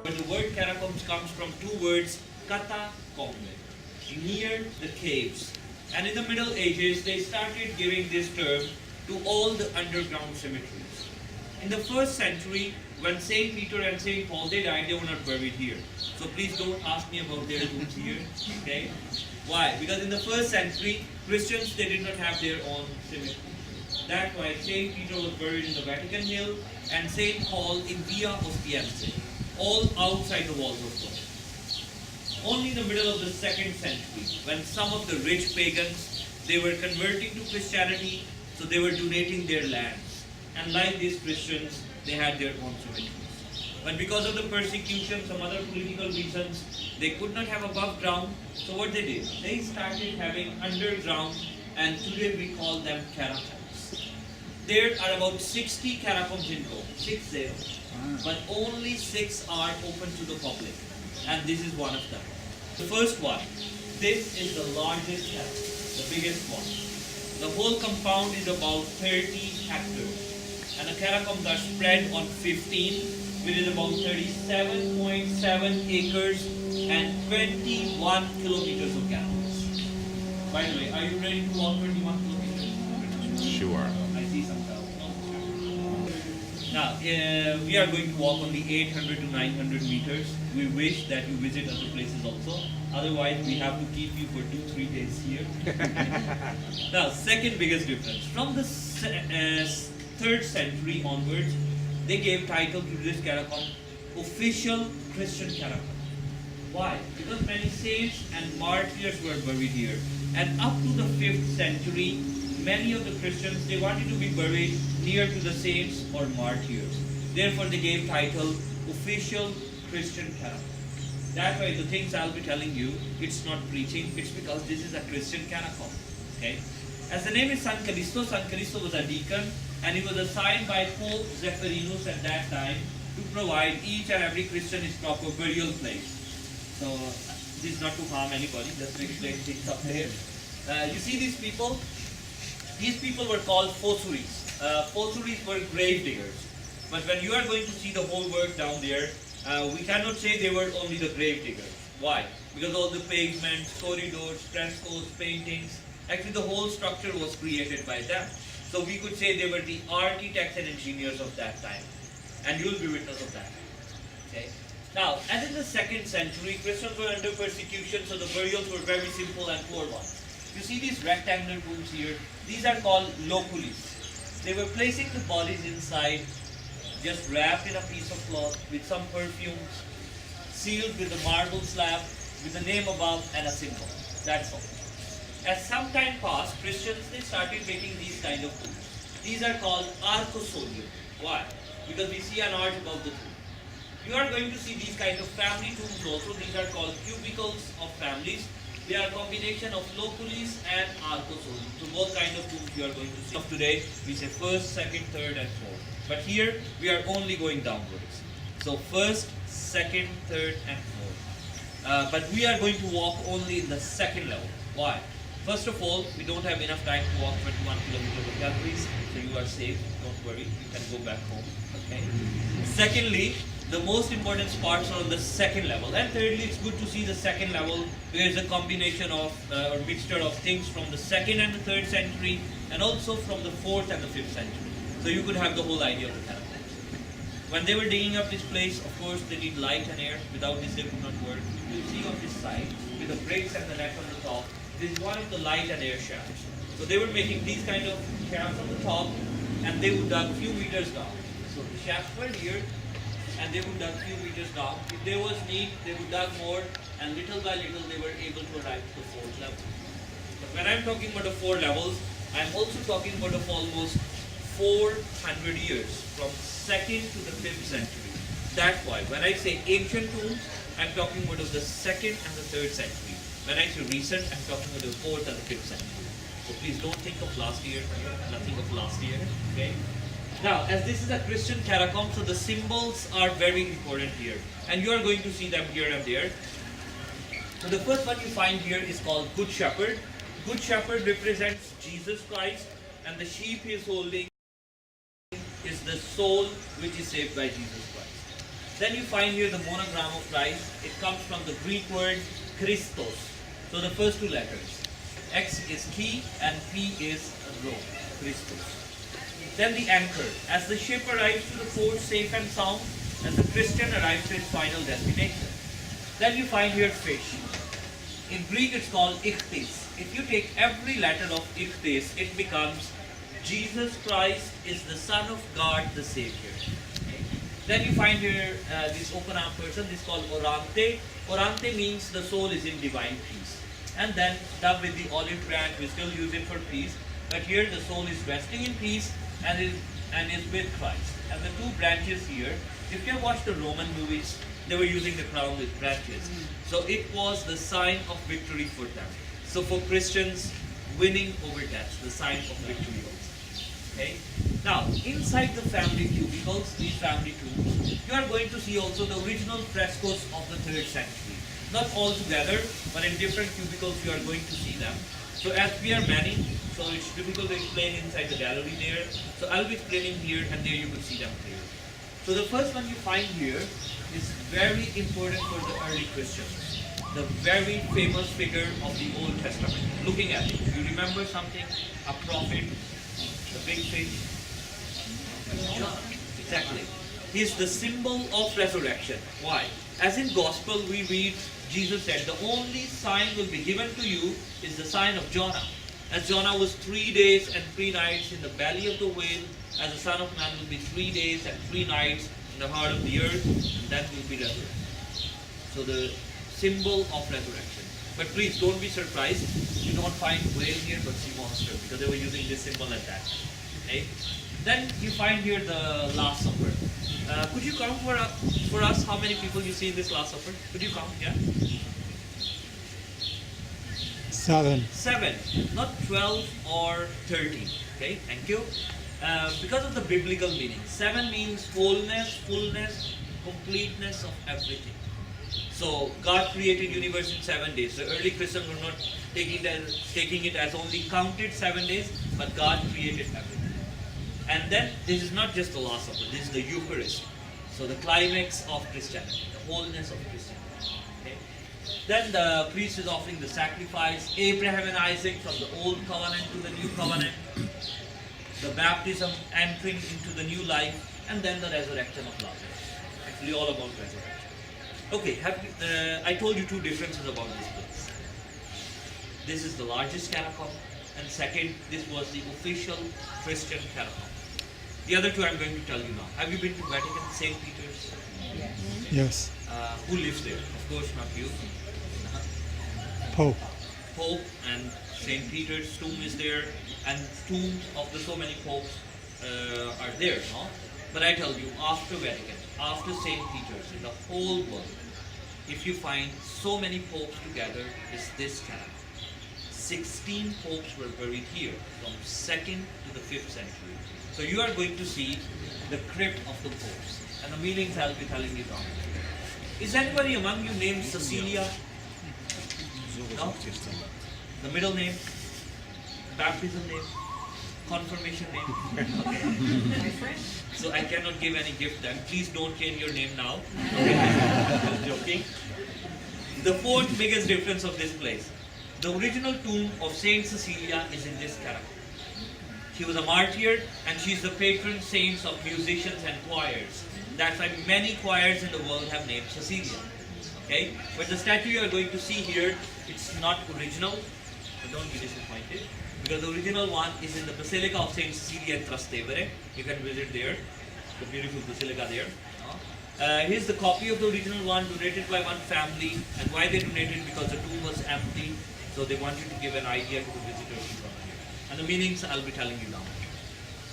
But the word catacombs comes from two words, Catacombs, near the caves. And in the Middle Ages, they started giving this term to all the underground cemeteries. In the first century, when Saint Peter and Saint Paul, they died, they were not buried here. So please don't ask me about their tombs here, okay? Why? Because in the first century, Christians, they did not have their own cemetery. That's why Saint Peter was buried in the Vatican Hill and Saint Paul in Via Ostiense, all outside the walls of Rome. Only in the middle of the 2nd century, when some of the rich pagans, they were converting to Christianity, so they were donating their lands. And like these Christians, they had their own cemeteries. But because of the persecution, some other political reasons, they could not have above ground. So what they did? They started having underground, and today we call them catacombs. There are about 60 catacombs in Rome, 60. But only 6 are open to the public. And this is one of them. The first one, this is the largest catacomb, the biggest one. The whole compound is about 30 hectares. And the catacombs are spread on 15, which is about 37.7 acres and 21 kilometers of catacombs. By the way, are you ready to walk 21 kilometers? Sure. I see some crowd. Now, we are going to walk only 800 to 900 meters. We wish that you visit other places also. Otherwise, we have to keep you for 2-3 days here. Now, second biggest difference. From the 3rd century onwards, they gave title to this catacomb, official Christian catacomb. Why? Because many saints and martyrs were buried here. And up to the 5th century, many of the Christians, they wanted to be buried near to the saints or martyrs. Therefore, they gave title official Christian catacomb. That's why the things I'll be telling you, it's not preaching, it's because this is a Christian catacomb. Okay? As the name is San Callisto was a deacon, and he was assigned by Pope Zephyrinus at that time to provide each and every Christian his proper burial place. So, this is not to harm anybody, just to explain things up there. You see these people? These people were called fossuries. Fossuries were grave diggers. But when you are going to see the whole work down there, we cannot say they were only the grave diggers. Why? Because all the pavements, corridors, frescoes, paintings, actually the whole structure was created by them. So we could say they were the architects and engineers of that time. And you will be witness of that. Okay? Now, as in the 2nd century, Christians were under persecution, so the burials were very simple and poor ones. You see these rectangular tombs here, these are called loculis. They were placing the bodies inside, just wrapped in a piece of cloth with some perfumes, sealed with a marble slab, with the name above and a symbol. That's all. As some time passed, Christians, they started making these kind of tombs. These are called arcosolium. Why? Because we see an arch above the tomb. You are going to see these kind of family tombs also. These are called cubicles of families. They are a combination of loculis and arcosolium. So both kind of tombs you are going to see. Of today, we say 1st, 2nd, 3rd and 4th. But here, we are only going downwards. So 1st, 2nd, 3rd and 4th. But we are going to walk only in the 2nd level. Why? First of all, we don't have enough time to walk 21 kilometers of galleries, so you are safe, don't worry, you can go back home. Okay. Secondly, The most important parts are on the second level. And thirdly, it's good to see the second level, where it's a combination of or mixture of things from the 2nd and the 3rd century, and also from the 4th and the 5th century. So you could have the whole idea of the catacombs. When they were digging up this place, of course, they need light and air. Without this, they could not work. You see on this side, with the bricks and the net on the top, this is one of the light and air shafts. So they were making these kind of shafts on the top, and they would dug a few meters down. So the shafts were here, and they would dug a few meters down. If there was need, they would dug more, and little by little they were able to arrive to the 4th level. But when I'm talking about the 4 levels, I'm also talking about of almost 400 years, from 2nd to the 5th century. That's why when I say ancient tombs, I'm talking about of the 2nd and the 3rd century. When I say recent, I'm talking about the 4th and the 5th century. So please don't think of last year, nothing of last year, okay? Now, as this is a Christian catacomb, so the symbols are very important here. And you are going to see them here and there. So the first one you find here is called Good Shepherd. Good Shepherd represents Jesus Christ, and the sheep he is holding is the soul which is saved by Jesus Christ. Then you find here the monogram of Christ. It comes from the Greek word Christos. So the first 2 letters. X is key and P is Rome, Christos. Then the anchor. As the ship arrives to the port safe and sound, as the Christian arrives to its final destination. Then you find here fish. In Greek it's called ichthys. If you take every letter of ichthys, it becomes Jesus Christ is the Son of God, the Savior. Okay. Then you find here this open arm person, this is called orante. Orante means the soul is in divine peace. And then done with the olive branch, we still use it for peace. But here the soul is resting in peace and is with Christ. And the 2 branches here, if you have watched the Roman movies, they were using the crown with branches. So it was the sign of victory for them. So for Christians, winning over death, the sign of victory also. Okay? Now, inside the family cubicles, these family tombs, you are going to see also the original frescoes of the 3rd century. Not all together, but in different cubicles you are going to see them. So as we are many, so it's difficult to explain inside the gallery there. So I'll be explaining here, and there you will see them clearly. So the first one you find here is very important for the early Christians. The very famous figure of the Old Testament. Looking at it, you remember something? A prophet, the big fish. Exactly. He is the symbol of resurrection. Why? As in Gospel we read, Jesus said, the only sign will be given to you is the sign of Jonah. As Jonah was 3 days and 3 nights in the belly of the whale, as the Son of Man will be 3 days and 3 nights in the heart of the earth, and then will be resurrected. So the symbol of resurrection. But please don't be surprised, you don't find whale here but sea monster, because they were using this symbol at that time. Okay? Then you find here the Last Supper. Could you count for us how many people you see in this Last Supper? Could you count? Yeah? 7. 7, not 12 or 13. Okay, thank you. Because of the biblical meaning. 7 means wholeness, fullness, completeness of everything. So God created universe in 7 days. The early Christians were not taking it as only counted 7 days, but God created everything. And then this is not just the Last Supper, this is the Eucharist. So the climax of Christianity, the wholeness of Christianity. Okay? Then the priest is offering the sacrifice, Abraham and Isaac from the old covenant to the new covenant, the baptism entering into the new life, and then the resurrection of Lazarus. Actually all about resurrection. Okay, I told you 2 differences about this place. This is the largest catacomb, and second, this was the official Christian catacomb. The other 2 I'm going to tell you now. Have you been to Vatican, St. Peter's? Yes. Who lives there? Of course not you. Pope. Pope and St. Peter's tomb is there, and tombs of the so many popes are there, no? But I tell you, after Vatican, after St. Peter's, in the whole world, if you find so many popes together, is this catacomb. 16 popes were buried here from 2nd to the 5th century. So you are going to see the crypt of the popes. And the meanings I'll be telling you now. Is anybody among you named Cecilia? No? The middle name? Baptism name? confirmation name. Okay. So I cannot give any gift then. Please don't change your name now. Just joking. The fourth biggest difference of this place. The original tomb of Saint Cecilia is in this catacomb. She was a martyr and she is the patron saint of musicians and choirs. That's why many choirs in the world have named Cecilia. Okay? But the statue you are going to see here, it's not original. But don't be disappointed. Because the original one is in the Basilica of Saint Cecilia in Trastevere. You can visit there. The beautiful basilica there. Here's the copy of the original one donated by one family. And why they donated? Because the tomb was empty. So they want you to give an idea to the visitors who come here. And the meanings I'll be telling you now.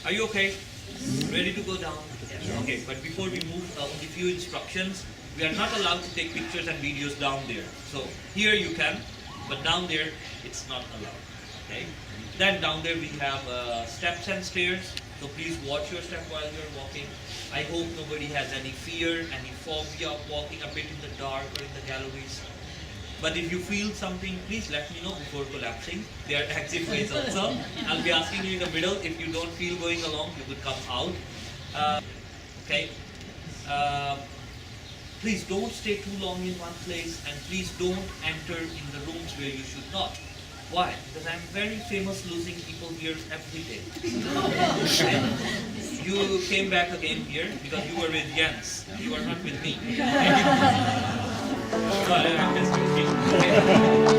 Are you okay? Ready to go down? Yes. Okay, but before we move, only few instructions. We are not allowed to take pictures and videos down there. So here you can, but down there it's not allowed. Okay. Then down there we have steps and stairs. So please watch your step while you're walking. I hope nobody has any fear, any phobia of walking a bit in the dark or in the galleries. But if you feel something, please let me know before collapsing. There are exit ways also. I'll be asking you in the middle. If you don't feel going along, you could come out. Okay. Please don't stay too long in one place, and please don't enter in the rooms where you should not. Why? Because I'm very famous losing people here every day. Okay? You came back again here because you were with Jens. You are not with me. Sorry, I'm just joking. Okay.